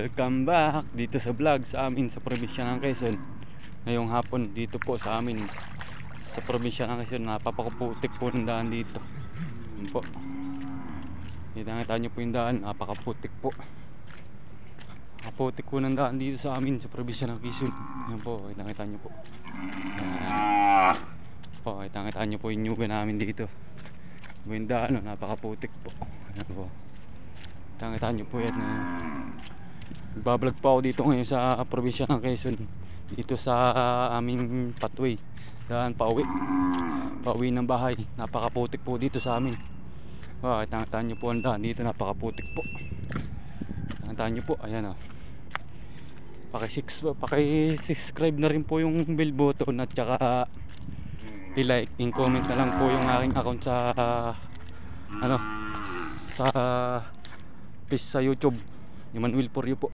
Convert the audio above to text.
Welcome back dito sa vlog sa amin sa probinsya ng Quezon. Ngayong hapon dito po sa amin sa probinsya ng Quezon, napakaputik po ng daan dito. Yan po. Kita nyo po yung daan, napakaputik po. Kaputik po ng daan dito sa amin sa probinsya ng Quezon. Yan po, kita nyo po. Yan po, kita nyo po yung nyuga namin dito. Yung daan, napakaputik po. Yan po. Kita nyo po yan. Nagbablog pa ako dito ngayon sa probinsya ng Quezon, dito sa aming pathway, daan pauwi ng bahay. Napakaputik po dito sa amin. Kita nyo po ang daan dito, napakaputik po. Kita nyo po, ayan o. Paki-subscribe na rin po yung bell button at saka i-like, in-comment na lang po yung aking account sa sa page sa YouTube, Emmanuel For You po.